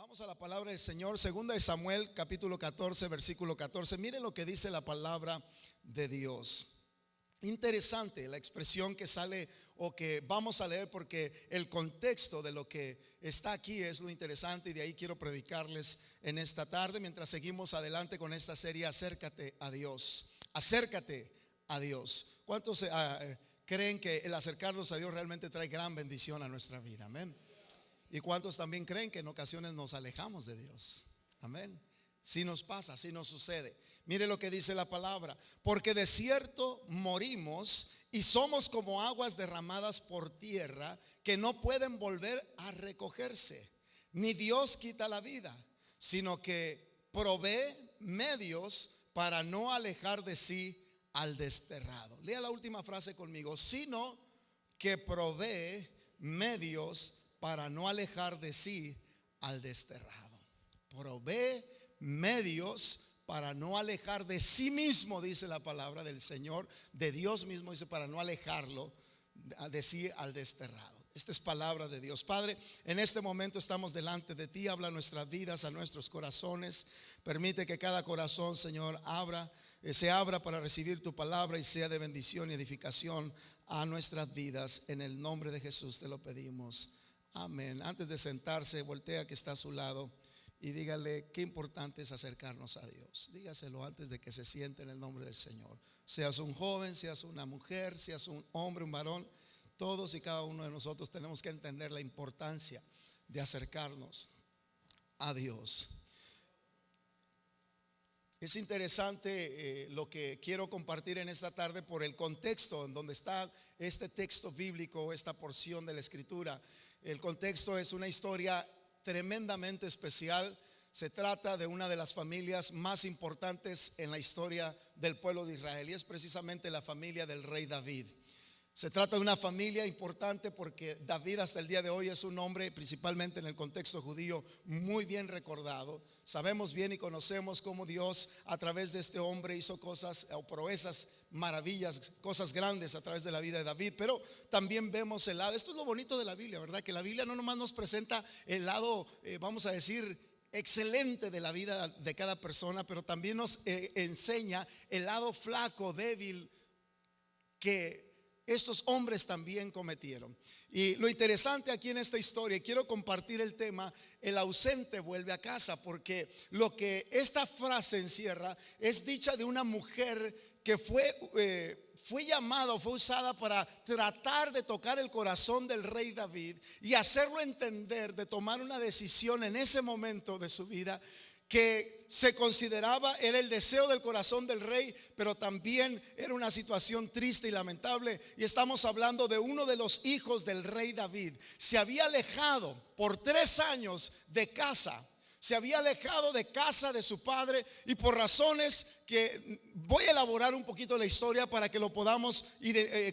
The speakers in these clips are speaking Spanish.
Vamos a la palabra del Señor, segunda de Samuel, capítulo 14, versículo 14. Miren lo que dice la palabra de Dios. Interesante la expresión que sale o que vamos a leer, porque el contexto de lo que está aquí es lo interesante, y de ahí quiero predicarles en esta tarde mientras seguimos adelante con esta serie Acércate a Dios. Acércate a Dios. ¿Cuántos creen que el acercarnos a Dios realmente trae gran bendición a nuestra vida? Amén. ¿Y cuántos también creen que en ocasiones nos alejamos de Dios? Amén. Si nos pasa, si nos sucede. Mire lo que dice la palabra: porque de cierto morimos y somos como aguas derramadas por tierra, que no pueden volver a recogerse. Ni Dios quita la vida, sino que provee medios para no alejar de sí al desterrado. Lea la última frase conmigo: sino que provee medios para no alejar de sí al desterrado. Provee medios para no alejar de sí mismo, dice la palabra del Señor, de Dios mismo, dice, para no alejarlo de sí al desterrado. Esta es palabra de Dios. Padre, en este momento estamos delante de ti. Habla a nuestras vidas, a nuestros corazones. Permite que cada corazón, Señor, se abra para recibir tu palabra y sea de bendición y edificación a nuestras vidas. En el nombre de Jesús te lo pedimos. Amén. Antes de sentarse, voltea que está a su lado y dígale qué importante es acercarnos a Dios. Dígaselo antes de que se siente, en el nombre del Señor. Seas un joven, seas una mujer, seas un hombre, un varón, todos y cada uno de nosotros tenemos que entender la importancia de acercarnos a Dios. Es interesante lo que quiero compartir en esta tarde por el contexto en donde está este texto bíblico, esta porción de la Escritura. El contexto es una historia tremendamente especial. Se trata de una de las familias más importantes en la historia del pueblo de Israel, y es precisamente la familia del rey David. Se trata de una familia importante porque David hasta el día de hoy es un hombre, principalmente en el contexto judío, muy bien recordado. Sabemos bien y conocemos cómo Dios a través de este hombre hizo cosas o proezas, maravillas, cosas grandes a través de la vida de David. Pero también vemos el lado, esto es lo bonito de la Biblia, ¿verdad? Que la Biblia no nomás nos presenta el lado, vamos a decir, excelente de la vida de cada persona, pero también nos enseña el lado flaco, débil que estos hombres también cometieron. Y lo interesante aquí en esta historia, y quiero compartir el tema, el ausente vuelve a casa, porque lo que esta frase encierra es dicha de una mujer que fue llamada o fue usada para tratar de tocar el corazón del rey David y hacerlo entender de tomar una decisión en ese momento de su vida que se consideraba era el deseo del corazón del rey, pero también era una situación triste y lamentable. Y estamos hablando de uno de los hijos del rey David. Se había alejado por 3 años de casa. Se había alejado de casa de su padre, y por razones que voy a elaborar un poquito la historia para que lo podamos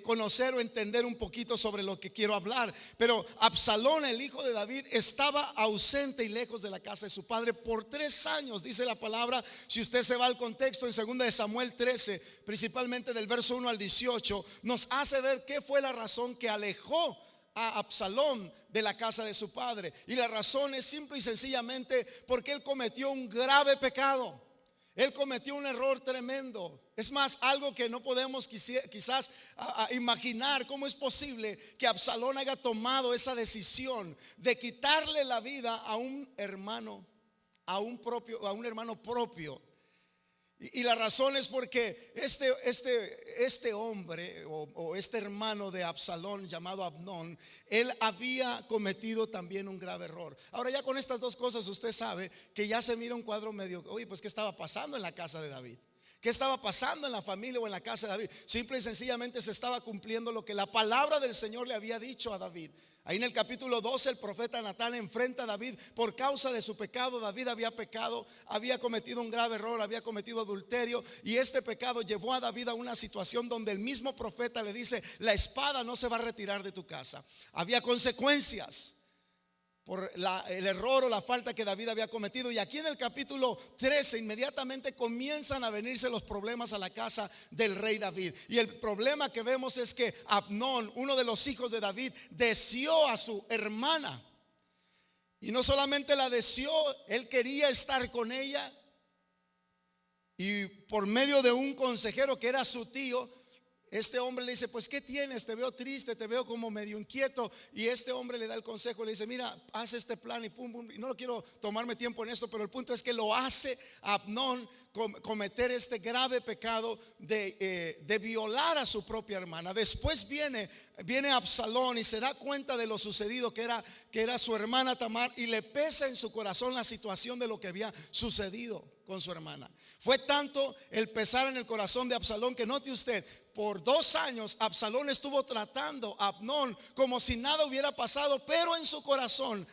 conocer o entender un poquito sobre lo que quiero hablar. Pero Absalón, el hijo de David, estaba ausente y lejos de la casa de su padre por 3 años, dice la palabra. Si usted se va al contexto en segunda de Samuel 13, principalmente del verso 1 al 18, nos hace ver qué fue la razón que alejó a Absalón de la casa de su padre. Y la razón es simple y sencillamente porque él cometió un grave pecado. Él cometió un error tremendo. Es más, algo que no podemos quizás imaginar cómo es posible que Absalón haya tomado esa decisión de quitarle la vida a un hermano, a un hermano propio. Y la razón es porque este hombre o este hermano de Absalón, llamado Amnón, él había cometido también un grave error. Ahora, ya con estas dos cosas usted sabe que ya se mira un cuadro medio, oye, pues ¿qué estaba pasando en la casa de David? ¿Qué estaba pasando en la familia o en la casa de David? Simple y sencillamente se estaba cumpliendo lo que la palabra del Señor le había dicho a David. Ahí en el capítulo 12 el profeta Natán enfrenta a David por causa de su pecado. David había pecado, había cometido un grave error, había cometido adulterio, y este pecado llevó a David a una situación donde el mismo profeta le dice: la espada no se va a retirar de tu casa. Había consecuencias por el error o la falta que David había cometido. Y aquí en el capítulo 13 inmediatamente comienzan a venirse los problemas a la casa del rey David. Y el problema que vemos es que Amnón, uno de los hijos de David, deseó a su hermana. Y no solamente la deseó, él quería estar con ella. Y por medio de un consejero que era su tío, este hombre le dice: pues ¿qué tienes? Te veo triste, te veo como medio inquieto. Y este hombre le da el consejo, le dice: mira, haz este plan y pum, pum. Y no quiero tomarme tiempo en esto, pero el punto es que lo hace a Amnón cometer este grave pecado de violar a su propia hermana. Después viene Absalón y se da cuenta de lo sucedido, que era su hermana Tamar, y le pesa en su corazón la situación de lo que había sucedido con su hermana. Fue tanto el pesar en el corazón de Absalón que, note usted, por 2 años Absalón estuvo tratando a Amnón como si nada hubiera pasado, pero en su corazón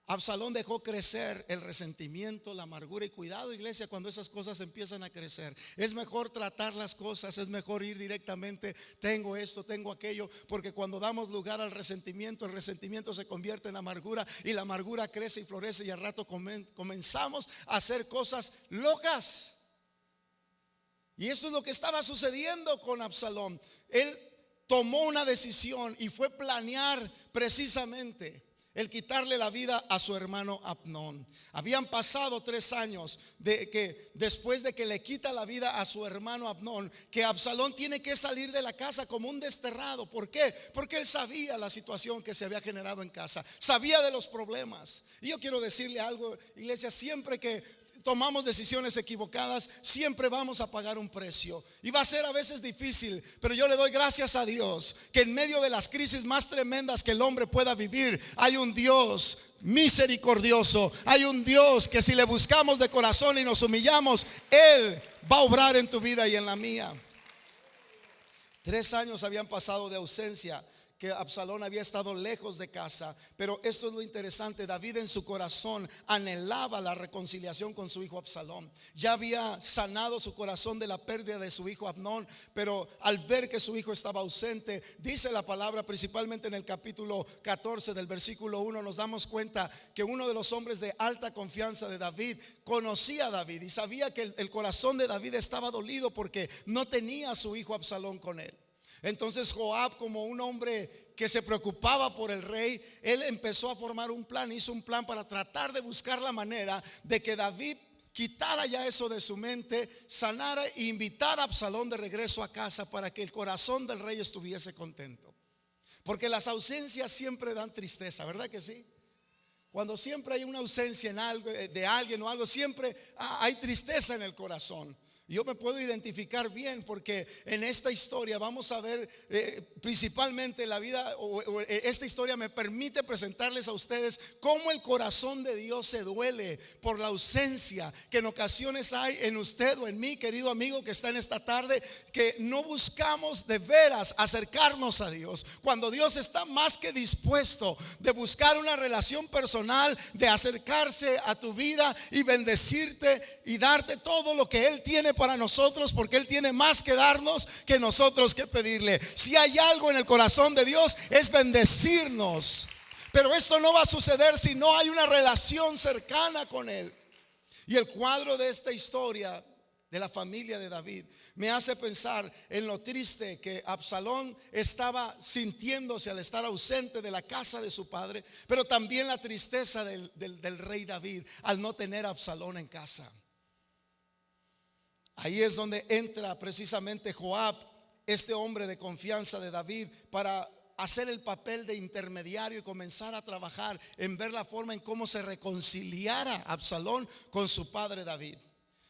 Absalón dejó crecer el resentimiento, la amargura. Y cuidado, iglesia, cuando esas cosas empiezan a crecer, es mejor tratar las cosas, es mejor ir directamente: tengo esto, tengo aquello, porque cuando damos lugar al resentimiento, el resentimiento se convierte en amargura, y la amargura crece y florece, y al rato comenzamos a hacer cosas locas. Y eso es lo que estaba sucediendo con Absalón. Él tomó una decisión y fue planear precisamente el quitarle la vida a su hermano Amnón. Habían pasado 3 años después de que le quita la vida a su hermano Amnón, que Absalón tiene que salir de la casa como un desterrado. ¿Por qué? Porque él sabía la situación que se había generado en casa, sabía de los problemas. Y yo quiero decirle algo, iglesia: siempre que tomamos decisiones equivocadas, siempre vamos a pagar un precio, y va a ser a veces difícil, pero yo le doy gracias a Dios que en medio de las crisis más tremendas que el hombre pueda vivir, hay un Dios misericordioso, hay un Dios que si le buscamos de corazón y nos humillamos, Él va a obrar en tu vida y en la mía. 3 años habían pasado de ausencia, que Absalón había estado lejos de casa. Pero esto es lo interesante: David en su corazón anhelaba la reconciliación con su hijo Absalón. Ya había sanado su corazón de la pérdida de su hijo Amnón, pero al ver que su hijo estaba ausente, dice la palabra, principalmente en el capítulo 14 del versículo 1, nos damos cuenta que uno de los hombres de alta confianza de David conocía a David y sabía que el corazón de David estaba dolido porque no tenía a su hijo Absalón con él. Entonces Joab, como un hombre que se preocupaba por el rey, él empezó a formar un plan, hizo un plan para tratar de buscar la manera de que David quitara ya eso de su mente, sanara e invitara a Absalón de regreso a casa para que el corazón del rey estuviese contento. Porque las ausencias siempre dan tristeza, ¿verdad que sí? Cuando siempre hay una ausencia en algo, de alguien o algo, siempre hay tristeza en el corazón. Yo me puedo identificar bien, porque en esta historia vamos a ver principalmente la vida, esta historia me permite presentarles a ustedes cómo el corazón de Dios se duele por la ausencia que en ocasiones hay en usted o en mí, querido amigo que está en esta tarde, que no buscamos de veras acercarnos a Dios, cuando Dios está más que dispuesto de buscar una relación personal, de acercarse a tu vida y bendecirte y darte todo lo que Él tiene para nosotros, porque Él tiene más que darnos que nosotros que pedirle. Si hay algo en el corazón de Dios, es bendecirnos. Pero esto no va a suceder si no hay una relación cercana con Él. Y el cuadro de esta historia de la familia de David me hace pensar en lo triste que Absalón estaba sintiéndose al estar ausente de la casa de su padre, pero también la tristeza del rey David al no tener a Absalón en casa. Ahí es donde entra precisamente Joab, este hombre de confianza de David, para hacer el papel de intermediario y comenzar a trabajar en ver la forma en cómo se reconciliara Absalón con su padre David.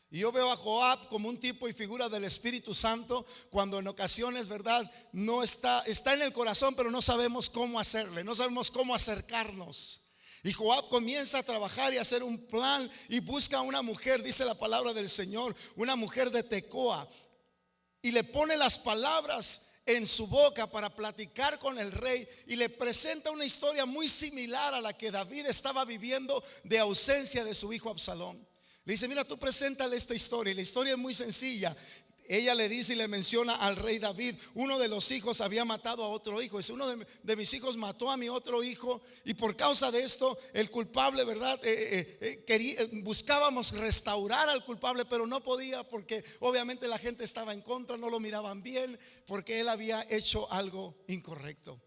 Y yo veo a Joab como un tipo y figura del Espíritu Santo, cuando en ocasiones, verdad, no está en el corazón, pero no sabemos cómo hacerle, no sabemos cómo acercarnos. Y Joab comienza a trabajar y a hacer un plan, y busca a una mujer, dice la palabra del Señor, una mujer de Tecoa, y le pone las palabras en su boca para platicar con el rey, y le presenta una historia muy similar a la que David estaba viviendo de ausencia de su hijo Absalón. Le dice: mira, tú preséntale esta historia, y la historia es muy sencilla. Ella le dice y le menciona al rey David: uno de los hijos había matado a otro hijo. Dice: uno de mis hijos mató a mi otro hijo, y por causa de esto el culpable, ¿verdad? Buscábamos restaurar al culpable, pero no podía, porque obviamente la gente estaba en contra, no lo miraban bien, porque él había hecho algo incorrecto.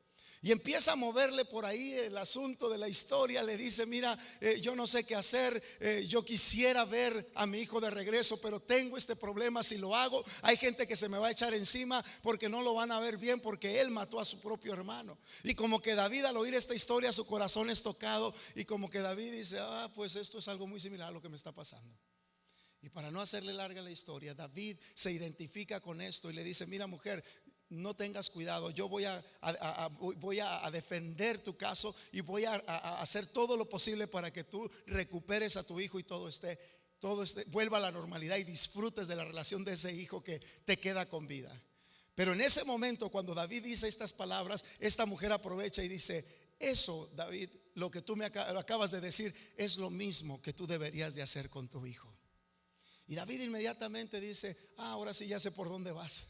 Y empieza a moverle por ahí el asunto de la historia. Le dice: mira, yo no sé qué hacer, yo quisiera ver a mi hijo de regreso, pero tengo este problema. Si lo hago, hay gente que se me va a echar encima porque no lo van a ver bien, porque él mató a su propio hermano. Y como que David, al oír esta historia, su corazón es tocado. Y como que David dice: pues esto es algo muy similar a lo que me está pasando. Y para no hacerle larga la historia, David se identifica con esto y le dice: mira, mujer, no tengas cuidado, yo voy a defender tu caso y voy a hacer todo lo posible para que tú recuperes a tu hijo y todo vuelva a la normalidad y disfrutes de la relación de ese hijo que te queda con vida. Pero en ese momento, cuando David dice estas palabras, esta mujer aprovecha y dice: eso, David, lo que tú me acabas de decir es lo mismo que tú deberías de hacer con tu hijo. Y David inmediatamente dice: ahora sí, ya sé por dónde vas.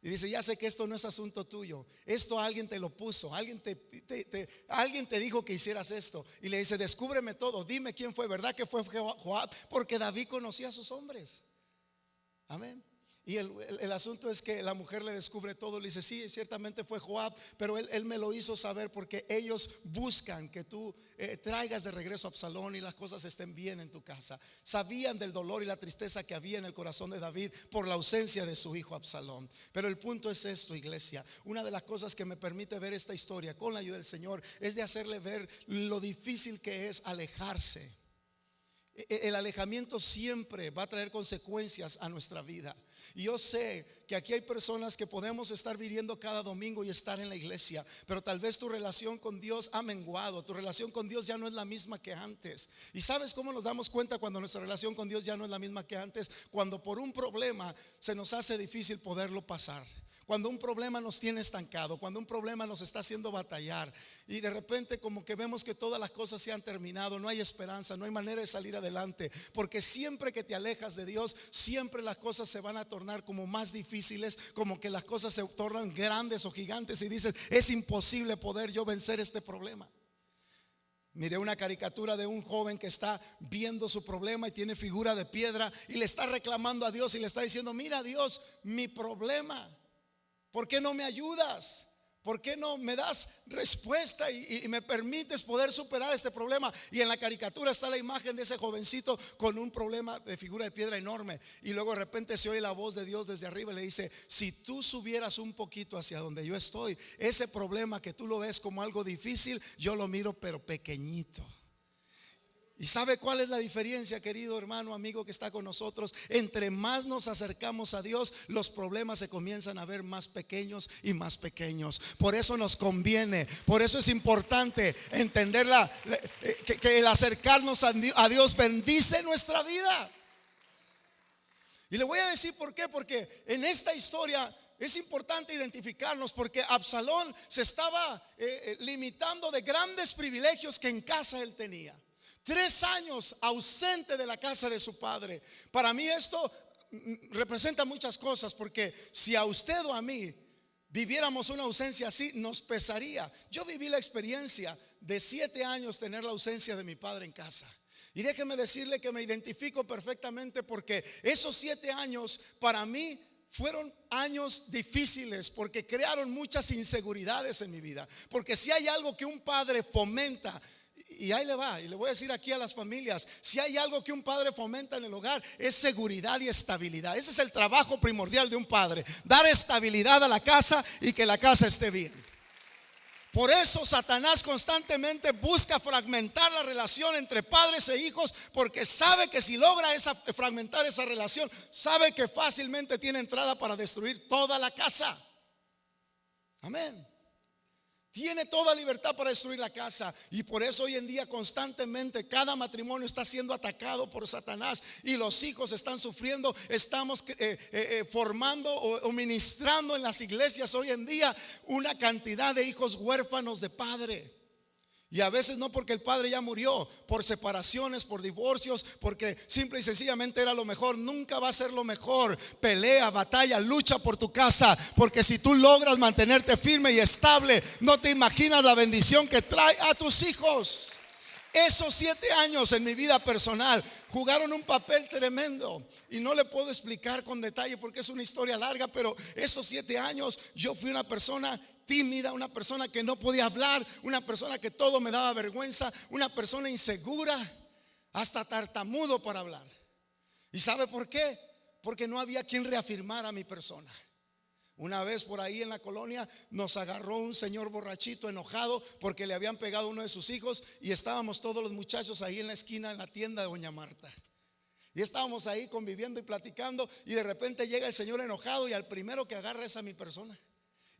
Y dice: ya sé que esto no es asunto tuyo, esto alguien te lo puso, alguien te dijo que hicieras esto. Y le dice: descúbreme todo, dime quién fue, ¿verdad que fue Joab? Porque David conocía a sus hombres. Amén. Y el asunto es que la mujer le descubre todo. Le dice: sí, ciertamente fue Joab, pero él me lo hizo saber porque ellos buscan que tú traigas de regreso a Absalón y las cosas estén bien en tu casa. Sabían del dolor y la tristeza que había en el corazón de David por la ausencia de su hijo Absalón. Pero el punto es esto, iglesia: una de las cosas que me permite ver esta historia con la ayuda del Señor es de hacerle ver lo difícil que es alejarse. El alejamiento siempre va a traer consecuencias a nuestra vida. Y yo sé que aquí hay personas que podemos estar viviendo cada domingo y estar en la iglesia, pero tal vez tu relación con Dios ha menguado, tu relación con Dios ya no es la misma que antes. ¿Y sabes cómo nos damos cuenta cuando nuestra relación con Dios ya no es la misma que antes? Cuando por un problema se nos hace difícil poderlo pasar. Cuando un problema nos tiene estancado, cuando un problema nos está haciendo batallar y de repente como que vemos que todas las cosas se han terminado, no hay esperanza, no hay manera de salir adelante, porque siempre que te alejas de Dios, siempre las cosas se van a tornar como más difíciles, como que las cosas se tornan grandes o gigantes y dices: es imposible poder yo vencer este problema. Miré una caricatura de un joven que está viendo su problema y tiene figura de piedra y le está reclamando a Dios y le está diciendo: mira, Dios, mi problema, ¿por qué no me ayudas? ¿Por qué no me das respuesta y me permites poder superar este problema? Y en la caricatura está la imagen de ese jovencito con un problema de figura de piedra enorme. Y luego de repente se oye la voz de Dios desde arriba y le dice: si tú subieras un poquito hacia donde yo estoy, ese problema que tú lo ves como algo difícil, yo lo miro pero pequeñito. ¿Y sabe cuál es la diferencia, querido hermano, amigo que está con nosotros? Entre más nos acercamos a Dios, los problemas se comienzan a ver más pequeños y más pequeños. Por eso nos conviene, por eso es importante entender que el acercarnos a Dios bendice nuestra vida. Y le voy a decir por qué. Porque en esta historia es importante identificarnos, porque Absalón se estaba limitando de grandes privilegios que en casa él tenía. 3 años ausente de la casa de su padre. Para mí esto representa muchas cosas, porque si a usted o a mí viviéramos una ausencia así, nos pesaría. Yo viví la experiencia de 7 años tener la ausencia de mi padre en casa. Y déjeme decirle que me identifico perfectamente, porque esos 7 años para mí fueron años difíciles, porque crearon muchas inseguridades en mi vida. Porque si hay algo que un padre fomenta, y ahí le va, y le voy a decir aquí a las familias: si hay algo que un padre fomenta en el hogar, es seguridad y estabilidad. Ese es el trabajo primordial de un padre: dar estabilidad a la casa y que la casa esté bien. Por eso Satanás constantemente busca fragmentar la relación entre padres e hijos, porque sabe que si logra fragmentar esa relación, sabe que fácilmente tiene entrada para destruir toda la casa. Amén. Tiene toda libertad para destruir la casa. Y por eso hoy en día constantemente cada matrimonio está siendo atacado por Satanás, y los hijos están sufriendo. Estamos formando o ministrando en las iglesias hoy en día una cantidad de hijos huérfanos de padre. Y a veces no porque el padre ya murió, por separaciones, por divorcios, porque simple y sencillamente era lo mejor. Nunca va a ser lo mejor. Pelea, batalla, lucha por tu casa, porque si tú logras mantenerte firme y estable, no te imaginas la bendición que trae a tus hijos. Esos 7 años en mi vida personal jugaron un papel tremendo, y no le puedo explicar con detalle porque es una historia larga, pero esos 7 años yo fui una persona tímida, una persona que no podía hablar, una persona que todo me daba vergüenza, una persona insegura, hasta tartamudo para hablar. ¿Y sabe por qué? Porque no había quien reafirmara mi persona. Una vez por ahí en la colonia nos agarró un señor borrachito enojado porque le habían pegado a uno de sus hijos, y estábamos todos los muchachos ahí en la esquina en la tienda de doña Marta. Y estábamos ahí conviviendo y platicando, y de repente llega el señor enojado y al primero que agarra es a mi persona.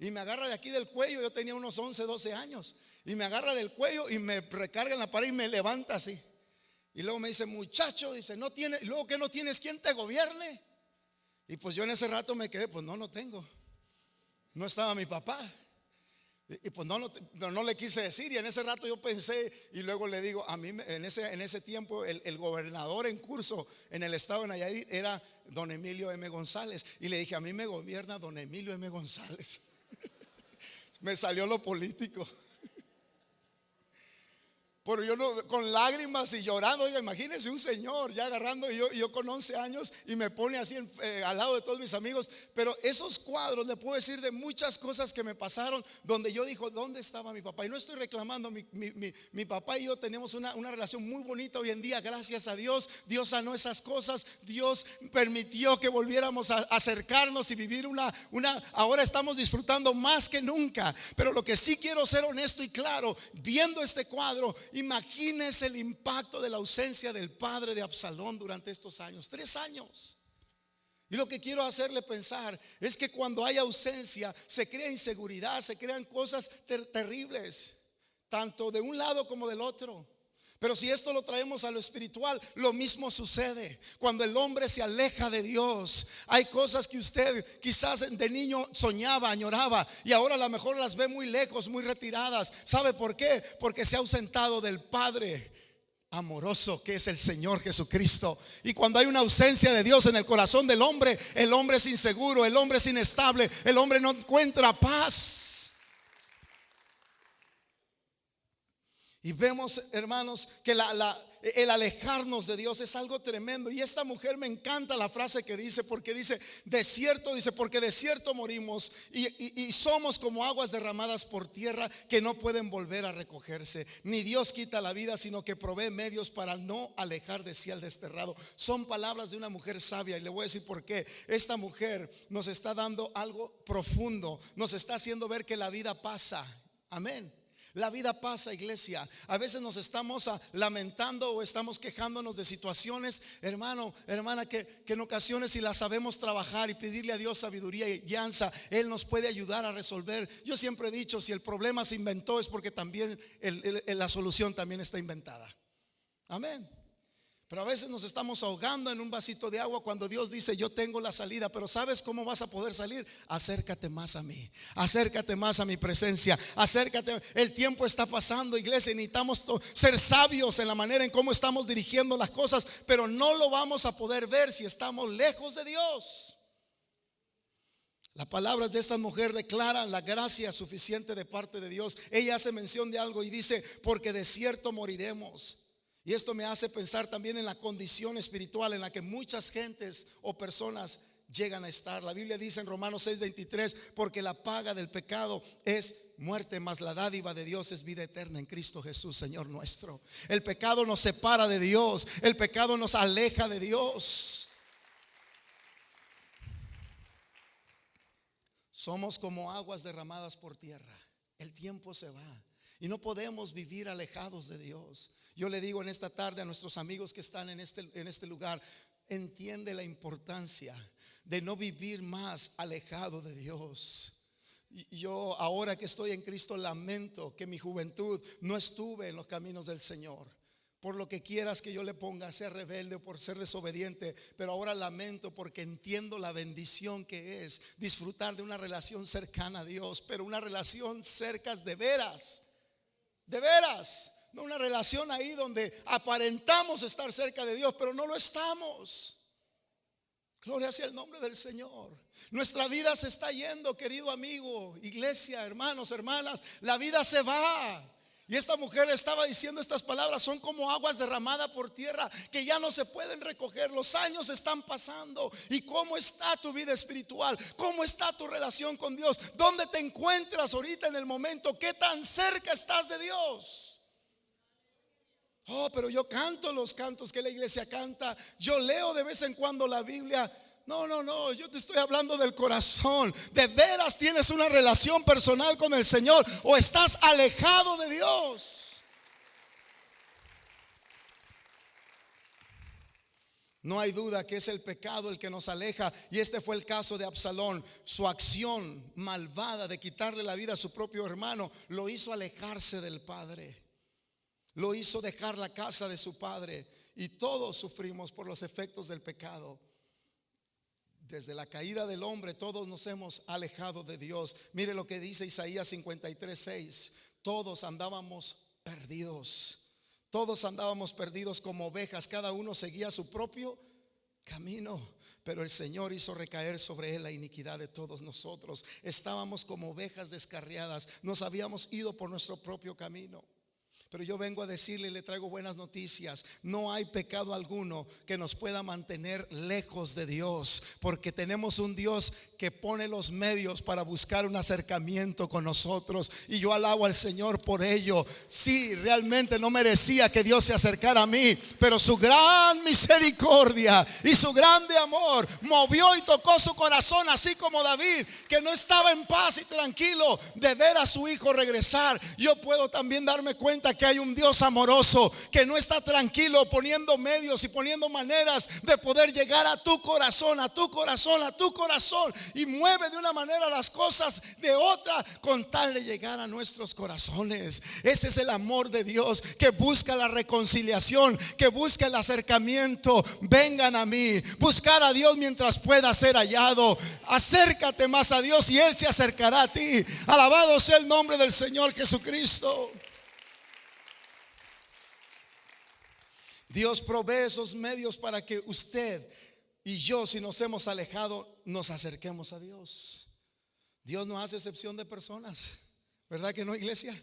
Y me agarra de aquí del cuello, yo tenía unos 11, 12 años, y me agarra del cuello y me recarga en la pared y me levanta así. Y luego me dice: muchacho, dice, no tiene, y luego que no tienes quien te gobierne. Y pues yo en ese rato me quedé, pues no tengo. No estaba mi papá. Y pues no le quise decir. Y en ese rato yo pensé, y luego le digo, a mí en ese tiempo el gobernador en curso en el estado de Nayarit era don Emilio M. González. Y le dije: a mí me gobierna don Emilio M. González. Me salió lo político. Pero yo no, con lágrimas y llorando. Oiga, imagínense un señor ya agarrando, y yo con 11 años, y me pone así al lado de todos mis amigos. Pero esos cuadros, le puedo decir de muchas cosas que me pasaron, donde yo digo: ¿dónde estaba mi papá? Y no estoy reclamando, mi papá y yo tenemos una relación muy bonita hoy en día, gracias a Dios. Dios sanó esas cosas, Dios permitió que volviéramos a acercarnos y vivir ahora estamos disfrutando más que nunca. Pero lo que sí quiero ser honesto y claro, viendo este cuadro, imagínese el impacto de la ausencia del padre de Absalón durante estos años, 3 años. Y lo que quiero hacerle pensar es que cuando hay ausencia se crea inseguridad, se crean cosas terribles, tanto de un lado como del otro. Pero si esto lo traemos a lo espiritual, lo mismo sucede. Cuando el hombre se aleja de Dios, hay cosas que usted quizás de niño soñaba, añoraba, y ahora a lo mejor las ve muy lejos, muy retiradas. ¿Sabe por qué? Porque se ha ausentado del Padre amoroso que es el Señor Jesucristo. Y cuando hay una ausencia de Dios en el corazón del hombre, el hombre es inseguro, el hombre es inestable, el hombre no encuentra paz. Y vemos, hermanos, que el alejarnos de Dios es algo tremendo. Y esta mujer, me encanta la frase que dice, porque dice: de cierto, dice, porque de cierto morimos y somos como aguas derramadas por tierra que no pueden volver a recogerse. Ni Dios quita la vida, sino que provee medios para no alejar de sí al desterrado. Son palabras de una mujer sabia, y le voy a decir por qué. Esta mujer nos está dando algo profundo, nos está haciendo ver que la vida pasa. Amén. La vida pasa, iglesia. A veces nos estamos lamentando o estamos quejándonos de situaciones, hermano, hermana, que en ocasiones, si las sabemos trabajar y pedirle a Dios sabiduría y guianza, Él nos puede ayudar a resolver. Yo siempre he dicho: si el problema se inventó, es porque también la solución también está inventada. Amén. Pero a veces nos estamos ahogando en un vasito de agua cuando Dios dice: yo tengo la salida. Pero ¿sabes cómo vas a poder salir? Acércate más a mí, acércate más a mi presencia, acércate. El tiempo está pasando, iglesia, y necesitamos ser sabios en la manera en cómo estamos dirigiendo las cosas, pero no lo vamos a poder ver si estamos lejos de Dios. Las palabras de esta mujer declaran la gracia suficiente de parte de Dios. Ella hace mención de algo y dice: porque de cierto moriremos. Y esto me hace pensar también en la condición espiritual en la que muchas gentes o personas llegan a estar. La Biblia dice en Romanos 6:23: porque la paga del pecado es muerte, mas la dádiva de Dios es vida eterna en Cristo Jesús, Señor nuestro. El pecado nos separa de Dios, el pecado nos aleja de Dios. Somos como aguas derramadas por tierra. El tiempo se va y no podemos vivir alejados de Dios. Yo le digo en esta tarde a nuestros amigos que están en este lugar: entiende la importancia de no vivir más alejado de Dios. Y yo, ahora que estoy en Cristo, lamento que en mi juventud no estuve en los caminos del Señor. Por lo que quieras que yo le ponga, sea rebelde o por ser desobediente, pero ahora lamento porque entiendo la bendición que es disfrutar de una relación cercana a Dios, pero una relación cerca de veras. De veras, no una relación ahí donde aparentamos estar cerca de Dios, pero no lo estamos. Gloria sea el nombre del Señor. Nuestra vida se está yendo, querido amigo, iglesia, hermanos, hermanas. La vida se va. Y esta mujer estaba diciendo estas palabras: son como aguas derramadas por tierra que ya no se pueden recoger. Los años están pasando. ¿Y cómo está tu vida espiritual? ¿Cómo está tu relación con Dios? ¿Dónde te encuentras ahorita en el momento? ¿Qué tan cerca estás de Dios? Oh, pero yo canto los cantos que la iglesia canta. Yo leo de vez en cuando la Biblia. No, yo te estoy hablando del corazón. ¿De veras tienes una relación personal con el Señor o estás alejado de Dios? No hay duda que es el pecado el que nos aleja. Y este fue el caso de Absalón. Su acción malvada de quitarle la vida a su propio hermano lo hizo alejarse del padre. Lo hizo dejar la casa de su padre. Y todos sufrimos por los efectos del pecado. Desde la caída del hombre todos nos hemos alejado de Dios. Mire lo que dice Isaías 53:6. Todos andábamos perdidos. Todos andábamos perdidos como ovejas. Cada uno seguía su propio camino, pero el Señor hizo recaer sobre él la iniquidad de todos nosotros. Estábamos como ovejas descarriadas. Nos habíamos ido por nuestro propio camino. Pero yo vengo a decirle y le traigo buenas noticias. No hay pecado alguno que nos pueda mantener lejos de Dios, porque tenemos un Dios que pone los medios para buscar un acercamiento con nosotros. Y yo alabo al Señor por ello. Sí, realmente no merecía que Dios se acercara a mí, pero su gran misericordia y su grande amor movió y tocó su corazón, así como David, que no estaba en paz y tranquilo de ver a su hijo regresar. Yo puedo también darme cuenta que hay un Dios amoroso que no está tranquilo poniendo medios y poniendo maneras de poder llegar a tu corazón, a tu corazón, a tu corazón, y mueve de una manera las cosas, de otra, con tal de llegar a nuestros corazones. Ese es el amor de Dios, que busca la reconciliación, que busca el acercamiento. Vengan a mí, buscar a Dios mientras pueda ser hallado. Acércate más a Dios y Él se acercará a ti. Alabado sea el nombre del Señor Jesucristo. Dios provee esos medios para que usted y yo, si nos hemos alejado, nos acerquemos a Dios. Dios no hace excepción de personas, ¿verdad que no, iglesia?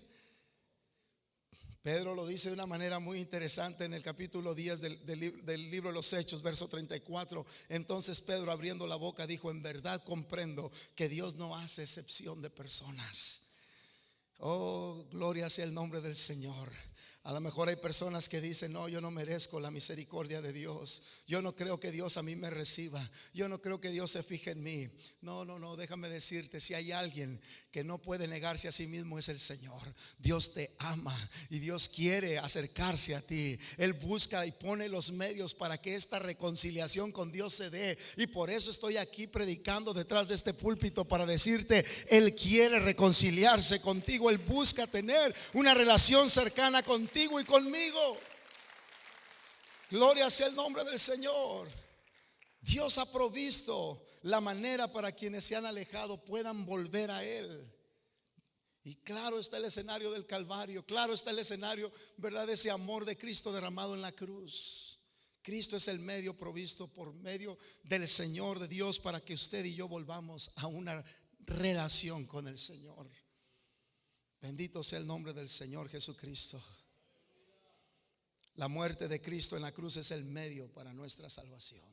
Pedro lo dice de una manera muy interesante en el capítulo 10 del libro de los Hechos, verso 34. Entonces Pedro, abriendo la boca, dijo: en verdad comprendo que Dios no hace excepción de personas. Oh, gloria sea el nombre del Señor. A lo mejor hay personas que dicen: no, yo no merezco la misericordia de Dios. Yo no creo que Dios a mí me reciba. Yo no creo que Dios se fije en mí. No, déjame decirte, si hay alguien que no puede negarse a sí mismo, es el Señor. Dios te ama y Dios quiere acercarse a ti. Él busca y pone los medios para que esta reconciliación con Dios se dé. Y por eso estoy aquí predicando detrás de este púlpito, para decirte: Él quiere reconciliarse contigo. Él busca tener una relación cercana contigo y conmigo. Gloria sea el nombre del Señor. Dios ha provisto la manera para quienes se han alejado puedan volver a Él. Y claro está el escenario del Calvario. Claro está el escenario, ¿verdad?, de ese amor de Cristo derramado en la cruz. Cristo es el medio provisto por medio del Señor, de Dios, para que usted y yo volvamos a una relación con el Señor. Bendito sea el nombre del Señor Jesucristo. La muerte de Cristo en la cruz es el medio para nuestra salvación.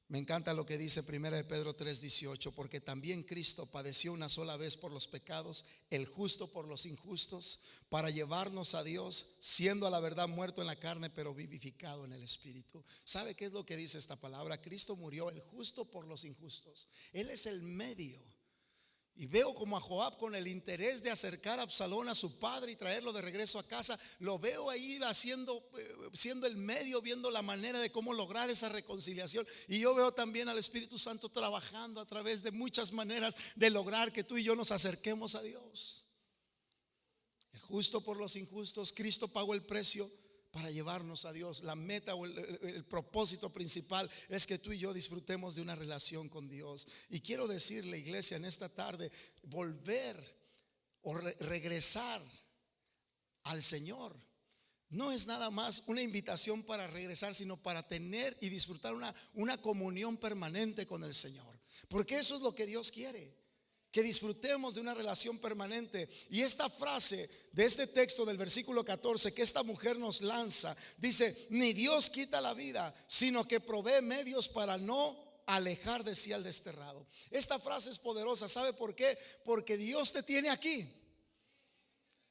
Me encanta lo que dice 1 de Pedro 3:18, porque también Cristo padeció una sola vez por los pecados, el justo por los injustos, para llevarnos a Dios, siendo a la verdad muerto en la carne, pero vivificado en el Espíritu. ¿Sabe qué es lo que dice esta palabra? Cristo murió, el justo por los injustos. Él es el medio. Y veo como a Joab, con el interés de acercar a Absalón a su padre y traerlo de regreso a casa, lo veo ahí siendo el medio, viendo la manera de cómo lograr esa reconciliación. Y yo veo también al Espíritu Santo trabajando a través de muchas maneras de lograr que tú y yo nos acerquemos a Dios. El justo por los injustos. Cristo pagó el precio para llevarnos a Dios. La meta o el propósito principal es que tú y yo disfrutemos de una relación con Dios. Y quiero decirle, iglesia, en esta tarde, volver o regresar al Señor no es nada más una invitación para regresar, sino para tener y disfrutar una comunión permanente con el Señor. Porque eso es lo que Dios quiere, que disfrutemos de una relación permanente. Y esta frase de este texto del versículo 14 que esta mujer nos lanza, dice: ni Dios quita la vida, sino que provee medios para no alejar de sí al desterrado. Esta frase es poderosa. ¿Sabe por qué? Porque Dios te tiene aquí.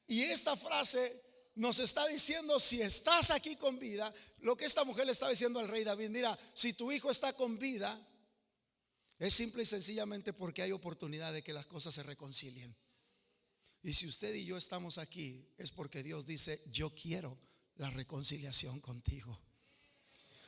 Y esta frase nos está diciendo, si estás aquí con vida, lo que esta mujer le estaba diciendo al rey David: mira, si tu hijo está con vida, es simple y sencillamente porque hay oportunidad de que las cosas se reconcilien. Y si usted y yo estamos aquí, es porque Dios dice: yo quiero la reconciliación contigo.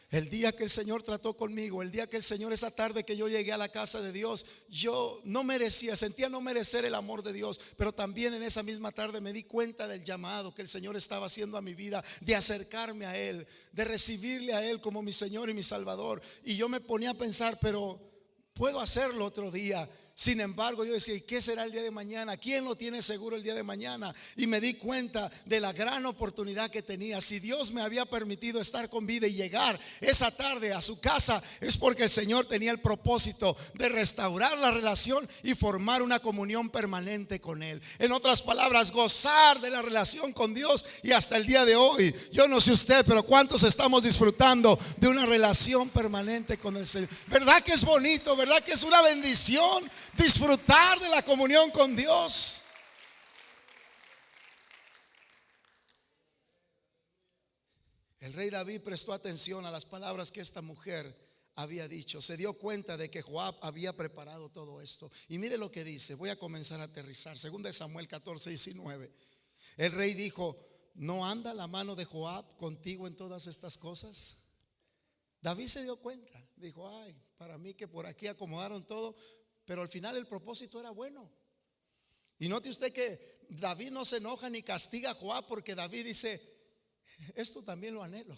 El día que el Señor trató conmigo, el día que el Señor, esa tarde que yo llegué a la casa de Dios, yo no merecía, sentía no merecer el amor de Dios. Pero también en esa misma tarde me di cuenta del llamado que el Señor estaba haciendo a mi vida, de acercarme a Él, de recibirle a Él como mi Señor y mi Salvador. Y yo me ponía a pensar, pero puedo hacerlo otro día. Sin embargo, yo decía: ¿y qué será el día de mañana? ¿Quién lo tiene seguro el día de mañana? Y me di cuenta de la gran oportunidad que tenía. Si Dios me había permitido estar con vida y llegar esa tarde a su casa, es porque el Señor tenía el propósito de restaurar la relación y formar una comunión permanente con Él. En otras palabras, gozar de la relación con Dios. Y hasta el día de hoy, yo no sé usted, pero ¿cuántos estamos disfrutando de una relación permanente con el Señor? ¿Verdad que es bonito? ¿Verdad que es una bendición disfrutar de la comunión con Dios? El rey David prestó atención a las palabras que esta mujer había dicho. Se dio cuenta de que Joab había preparado todo esto. Y mire lo que dice. Voy a comenzar a aterrizar. Segunda de Samuel 14:19. El rey dijo: ¿no anda la mano de Joab contigo en todas estas cosas? David se dio cuenta. Dijo: ay, para mí que por aquí acomodaron todo. Pero al final el propósito era bueno. Y note usted que David no se enoja ni castiga a Joab, porque David dice: esto también lo anhelo.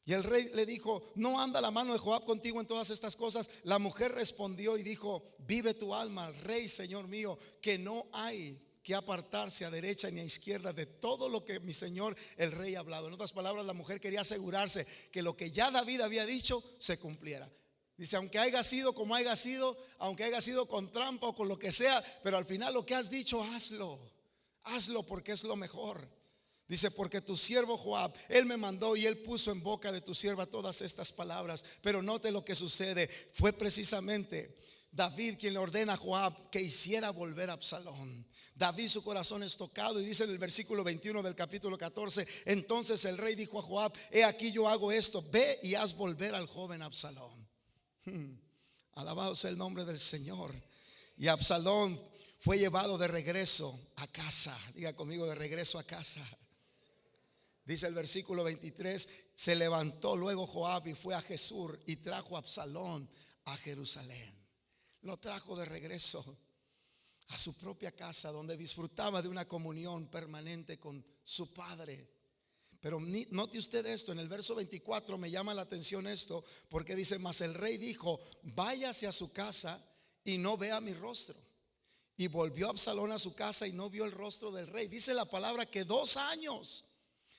Y el rey le dijo: ¿no anda la mano de Joab contigo en todas estas cosas? La mujer respondió y dijo: vive tu alma, rey, señor mío, que no hay que apartarse a derecha ni a izquierda de todo lo que mi señor el rey ha hablado. En otras palabras, la mujer quería asegurarse que lo que ya David había dicho se cumpliera. Dice: aunque haya sido como haya sido, aunque haya sido con trampa o con lo que sea, pero al final lo que has dicho, hazlo porque es lo mejor. Dice: porque tu siervo Joab, él me mandó y él puso en boca de tu sierva todas estas palabras. Pero note lo que sucede. Fue precisamente David quien le ordena a Joab que hiciera volver a Absalón. David, su corazón es tocado, y dice en el versículo 21 del capítulo 14: entonces el rey dijo a Joab: he aquí yo hago esto, ve y haz volver al joven Absalón. Alabado sea el nombre del Señor. Y Absalón fue llevado de regreso a casa. Diga conmigo: de regreso a casa. Dice el versículo 23: se levantó luego Joab y fue a Jesús y trajo a Absalón a Jerusalén. Lo trajo de regreso a su propia casa, donde disfrutaba de una comunión permanente con su padre. Pero note usted esto, en el verso 24 me llama la atención esto, porque dice: mas el rey dijo: váyase a su casa y no vea mi rostro. Y volvió Absalón a su casa y no vio el rostro del rey. Dice la palabra que 2 años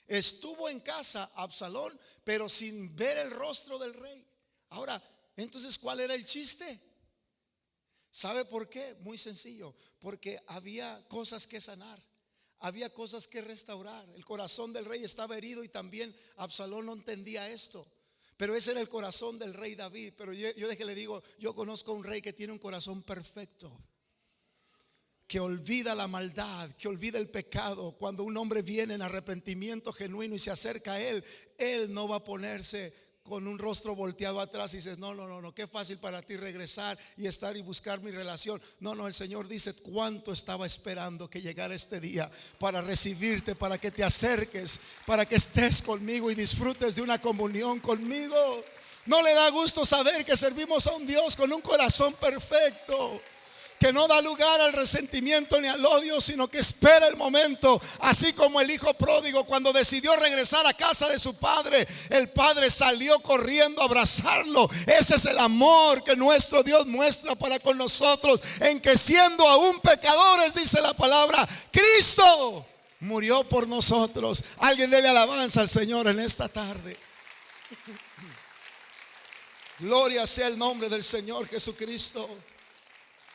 estuvo en casa Absalón, pero sin ver el rostro del rey. Ahora, entonces, ¿cuál era el chiste? ¿Sabe por qué? Muy sencillo: porque había cosas que sanar, había cosas que restaurar. El corazón del rey estaba herido y también Absalón no entendía esto. Pero ese era el corazón del rey David. Pero yo le digo, yo conozco a un rey que tiene un corazón perfecto, que olvida la maldad, que olvida el pecado. Cuando un hombre viene en arrepentimiento genuino y se acerca a él, él no va a ponerse con un rostro volteado atrás y dices: no, qué fácil para ti regresar y estar y buscar mi relación. No, el Señor dice: cuánto estaba esperando que llegara este día para recibirte, para que te acerques, para que estés conmigo y disfrutes de una comunión conmigo. ¿No le da gusto saber que servimos a un Dios con un corazón perfecto, que no da lugar al resentimiento ni al odio, sino que espera el momento? Así como el hijo pródigo, cuando decidió regresar a casa de su padre, el padre salió corriendo a abrazarlo. Ese es el amor que nuestro Dios muestra para con nosotros, en que siendo aún pecadores, dice la palabra, Cristo murió por nosotros. Alguien dele alabanza al Señor en esta tarde. Gloria sea el nombre del Señor Jesucristo.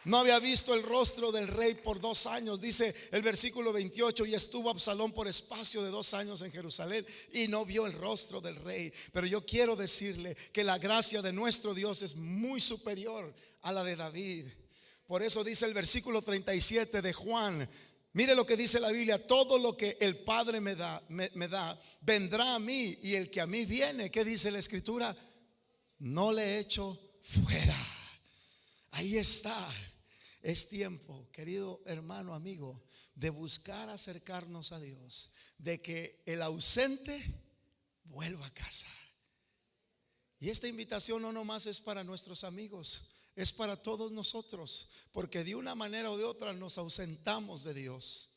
No había visto el rostro del rey por 2 años. Dice el versículo 28: y estuvo Absalón por espacio de 2 años en Jerusalén y no vio el rostro del rey. Pero yo quiero decirle que la gracia de nuestro Dios es muy superior a la de David. Por eso dice el versículo 37 de Juan. Mire lo que dice la Biblia: todo lo que el Padre me da, vendrá a mí, y el que a mí viene, ¿qué dice la Escritura? No le echo fuera. Ahí está. Es tiempo, querido hermano, amigo, de buscar acercarnos a Dios, de que el ausente vuelva a casa. Y esta invitación no nomás es para nuestros amigos, es para todos nosotros, porque de una manera o de otra nos ausentamos de Dios.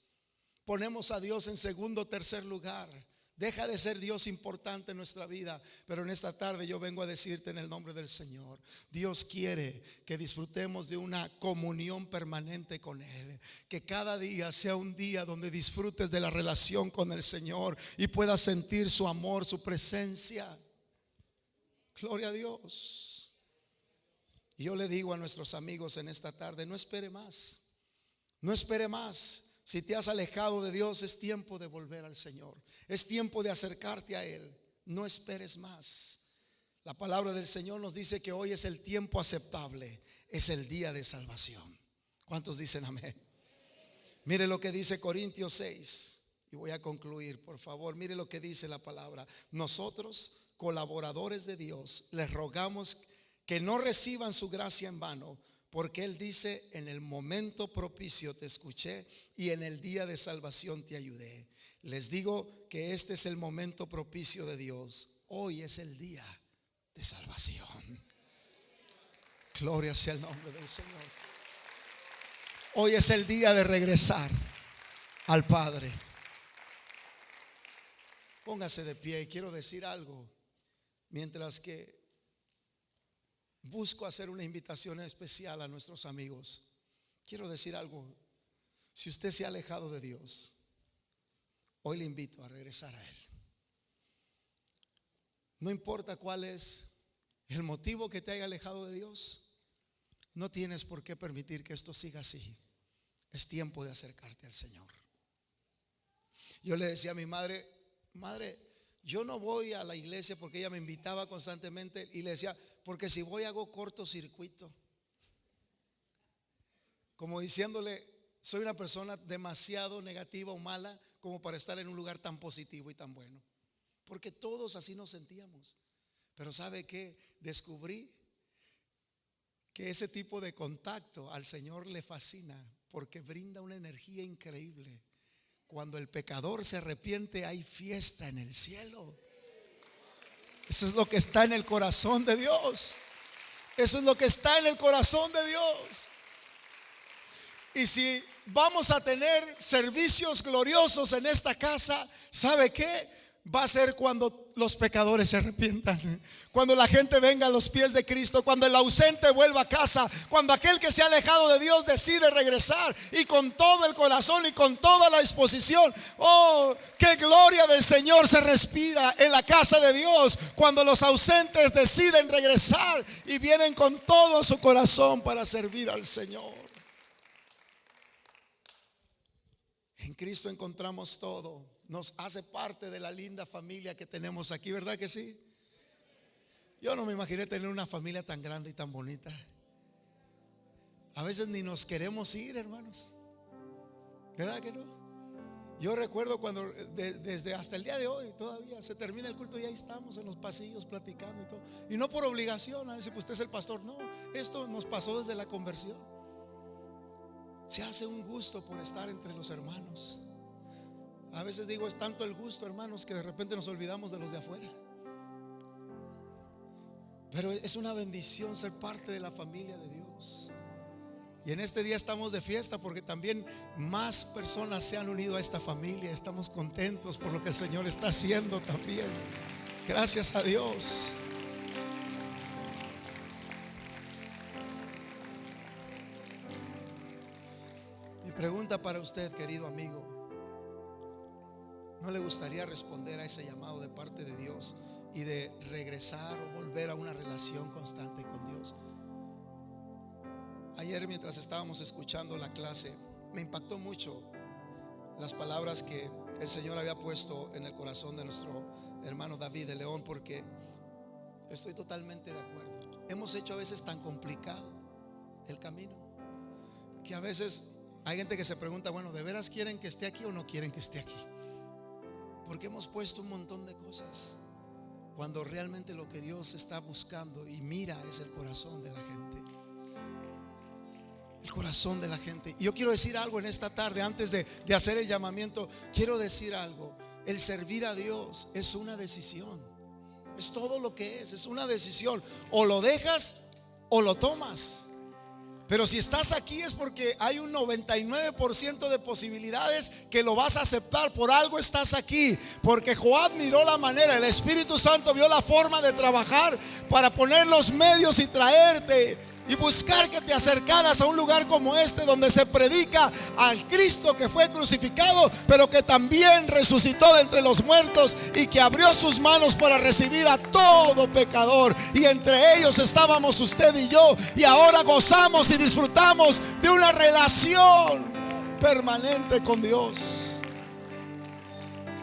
Ponemos a Dios en segundo o tercer lugar. Deja de ser Dios importante en nuestra vida. Pero en esta tarde yo vengo a decirte en el nombre del Señor: Dios quiere que disfrutemos de una comunión permanente con Él. Que cada día sea un día donde disfrutes de la relación con el Señor y puedas sentir su amor, su presencia. Gloria a Dios. Y yo le digo a nuestros amigos en esta tarde: no espere más. No espere más. Si te has alejado de Dios, es tiempo de volver al Señor. Es tiempo de acercarte a Él. No esperes más. La palabra del Señor nos dice que hoy es el tiempo aceptable. Es el día de salvación. ¿Cuántos dicen amén? Mire lo que dice Corintios 6. Y voy a concluir, por favor. Mire lo que dice la palabra: nosotros, colaboradores de Dios, les rogamos que no reciban su gracia en vano, porque Él dice: en el momento propicio te escuché y en el día de salvación te ayudé. Les digo que este es el momento propicio de Dios. Hoy es el día de salvación. Gloria sea el nombre del Señor. Hoy es el día de regresar al Padre. Póngase de pie y quiero decir algo mientras que busco hacer una invitación especial a nuestros amigos. Quiero decir algo. Si usted se ha alejado de Dios, hoy le invito a regresar a Él. No importa cuál es el motivo que te haya alejado de Dios, no tienes por qué permitir que esto siga así. Es tiempo de acercarte al Señor. Yo le decía a mi madre: madre, yo no voy a la iglesia, porque ella me invitaba constantemente, y le decía: porque si voy hago cortocircuito. Como diciéndole: soy una persona demasiado negativa o mala como para estar en un lugar tan positivo y tan bueno. Porque todos así nos sentíamos. Pero ¿sabe qué? Descubrí que ese tipo de contacto al Señor le fascina, porque brinda una energía increíble. Cuando el pecador se arrepiente, hay fiesta en el cielo. Eso es lo que está en el corazón de Dios. Eso es lo que está en el corazón de Dios. Y si vamos a tener servicios gloriosos en esta casa, ¿sabe qué? Va a ser cuando los pecadores se arrepientan, cuando la gente venga a los pies de Cristo, cuando el ausente vuelva a casa, cuando aquel que se ha alejado de Dios decide regresar, y con todo el corazón y con toda la disposición. Oh, qué gloria del Señor se respira en la casa de Dios cuando los ausentes deciden regresar y vienen con todo su corazón para servir al Señor. En Cristo encontramos todo. Nos hace parte de la linda familia que tenemos aquí, ¿verdad que sí? Yo no me imaginé tener una familia tan grande y tan bonita. A veces ni nos queremos ir, hermanos, ¿verdad que no? Yo recuerdo cuando desde hasta el día de hoy todavía se termina el culto y ahí estamos en los pasillos platicando y todo. Y no por obligación, a decir: pues usted es el pastor. No, esto nos pasó desde la conversión. Se hace un gusto por estar entre los hermanos. A veces digo, es tanto el gusto, hermanos, que de repente nos olvidamos de los de afuera. Pero es una bendición ser parte de la familia de Dios. Y en este día estamos de fiesta porque también más personas se han unido a esta familia. Estamos contentos por lo que el Señor está haciendo también. Gracias a Dios. Mi pregunta para usted, querido amigo: ¿no le gustaría responder a ese llamado de parte de Dios y de regresar o volver a una relación constante con Dios? Ayer mientras estábamos escuchando la clase, me impactó mucho las palabras que el Señor había puesto en el corazón de nuestro hermano David de León, porque estoy totalmente de acuerdo. Hemos hecho a veces tan complicado el camino que a veces hay gente que se pregunta, bueno, ¿de veras quieren que esté aquí o no quieren que esté aquí? Porque hemos puesto un montón de cosas, cuando realmente lo que Dios está buscando y mira es el corazón de la gente. El corazón de la gente. Y yo quiero decir algo en esta tarde, antes de hacer el llamamiento. Quiero decir algo. El servir a Dios es una decisión. Es todo lo que es una decisión. O lo dejas o lo tomas. Pero si estás aquí es porque hay un 99% de posibilidades que lo vas a aceptar. Por algo estás aquí. Porque Joab miró la manera, el Espíritu Santo vio la forma de trabajar para poner los medios y traerte y buscar que te acercaras a un lugar como este, donde se predica al Cristo que fue crucificado, pero que también resucitó de entre los muertos y que abrió sus manos para recibir a todo pecador. Y entre ellos estábamos usted y yo, y ahora gozamos y disfrutamos de una relación permanente con Dios.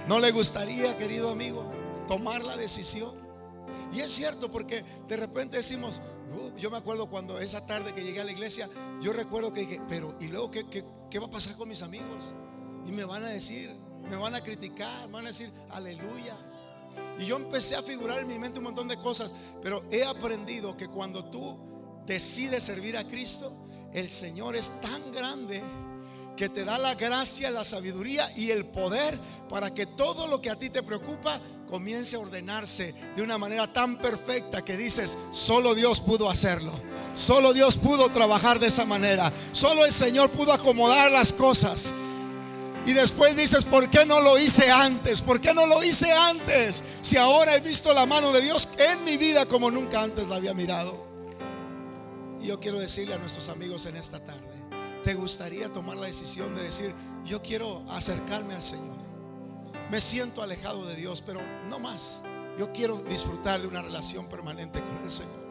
¿No le gustaría, querido amigo, tomar la decisión? Y es cierto, porque de repente decimos, yo me acuerdo cuando esa tarde que llegué a la iglesia, yo recuerdo que dije, pero ¿y luego qué va a pasar con mis amigos? Y me van a decir, me van a criticar, me van a decir aleluya. Y yo empecé a figurar en mi mente un montón de cosas, pero he aprendido que cuando tú decides servir a Cristo, el Señor es tan grande que te da la gracia, la sabiduría y el poder para que todo lo que a ti te preocupa comience a ordenarse de una manera tan perfecta que dices, solo Dios pudo hacerlo, solo Dios pudo trabajar de esa manera, solo el Señor pudo acomodar las cosas. Y después dices, ¿por qué no lo hice antes? ¿Por qué no lo hice antes? Si ahora he visto la mano de Dios en mi vida como nunca antes la había mirado. Y yo quiero decirle a nuestros amigos en esta tarde, ¿te gustaría tomar la decisión de decir, yo quiero acercarme al Señor? Me siento alejado de Dios, pero no más. Yo quiero disfrutar de una relación permanente con el Señor.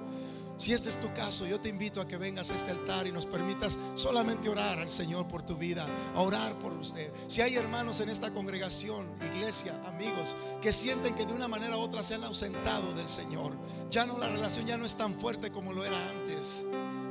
Si este es tu caso, yo te invito a que vengas a este altar y nos permitas solamente orar al Señor por tu vida, a orar por usted. Si hay hermanos en esta congregación, iglesia, amigos, que sienten que de una manera u otra se han ausentado del Señor, ya no, la relación ya no es tan fuerte como lo era antes,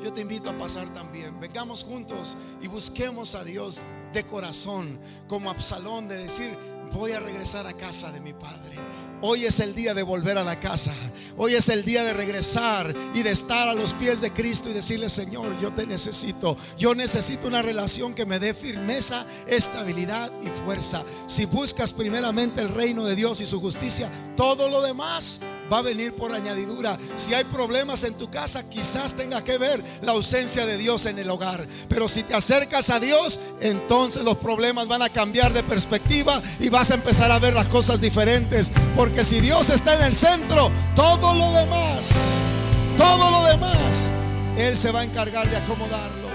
yo te invito a pasar también. Vengamos juntos y busquemos a Dios de corazón, como Absalón, de decir, voy a regresar a casa de mi padre. Hoy es el día de volver a la casa. Hoy es el día de regresar y de estar a los pies de Cristo y decirle, Señor, yo te necesito. Yo necesito una relación que me dé firmeza, estabilidad y fuerza. Si buscas primeramente el reino de Dios y su justicia, todo lo demás va a venir por añadidura. Si hay problemas en tu casa, quizás tenga que ver la ausencia de Dios en el hogar. Pero si te acercas a Dios, entonces los problemas van a cambiar de perspectiva y vas a empezar a ver las cosas diferentes. Porque si Dios está en el centro, todo lo demás, Él se va a encargar de acomodarlo.